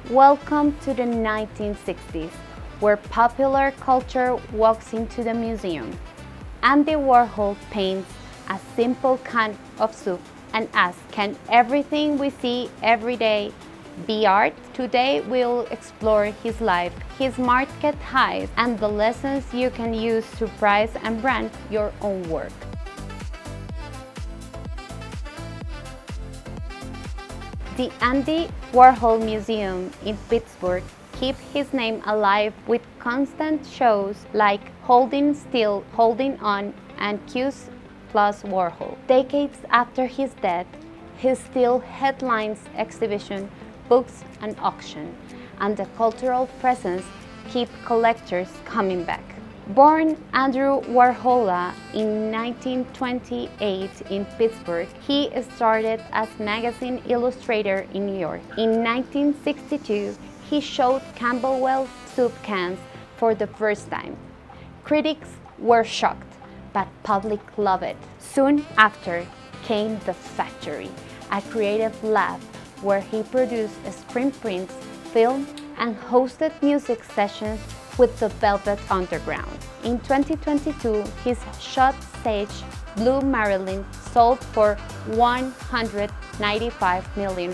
Welcome to the 1960s, where popular culture walks into the museum. Andy Warhol paints a simple can of soup and asks, can everything we see every day be art? Today we'll explore his life, his market highs, and the lessons you can use to price and brand your own work. The Andy Warhol Museum in Pittsburgh keeps his name alive with constant shows like Holding Still, Holding On, and Q's plus Warhol. Decades after his death, he still headlines exhibition, books, and auction, and the cultural presence keeps collectors coming back. Born Andrew Warhol in 1928 in Pittsburgh, he started as magazine illustrator in New York. In 1962, he showed Campbell Soup cans for the first time. Critics were shocked, but public loved it. Soon after came The Factory, a creative lab where he produced screen prints, filmed, and hosted music sessions with the Velvet Underground. In 2022, his shot stage Blue Marilyn sold for $195 million,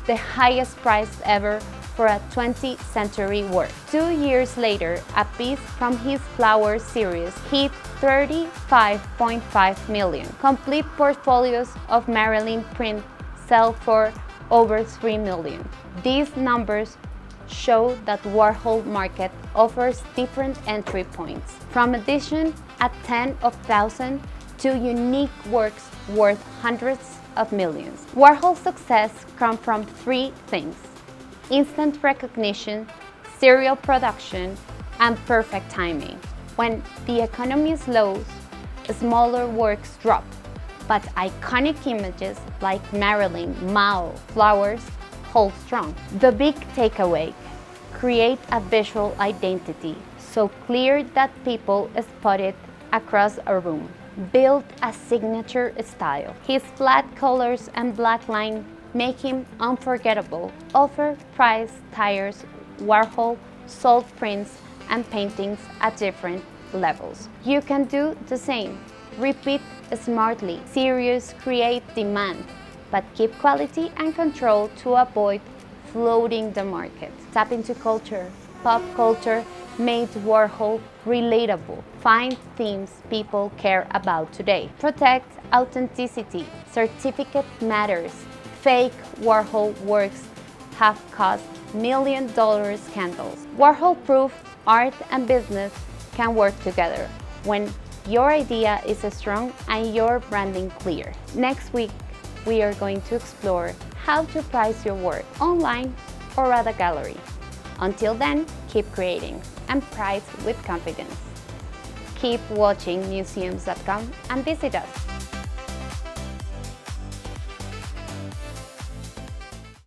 the highest price ever for a 20th century work. 2 years later, a piece from his Flower series hit $35.5 million. Complete portfolios of Marilyn print sell for over $3 million. These numbers show that Warhol market offers different entry points, from edition at 10 of thousands to unique works worth hundreds of millions. Warhol's success comes from three things: instant recognition, serial production, and perfect timing. When the economy slows, smaller works drop, but iconic images like Marilyn, Mao, Flowers hold strong. The big takeaway: create a visual identity so clear that people spot it across a room. Build a signature style. His flat colors and black line make him unforgettable. Offer price tiers. Warhol sold prints and paintings at different levels. You can do the same. Repeat smartly. Serious create demand, but keep quality and control to avoid flooding the market. Tap into culture. Pop culture made Warhol relatable. Find themes people care about today. Protect authenticity. Certificate matters. Fake Warhol works have cost $1 million scandals. Warhol proved art and business can work together when your idea is strong and your branding clear. Next week, we are going to explore how to price your work online or at a gallery. Until then, keep creating and price with confidence. Keep watching museums.com and visit us.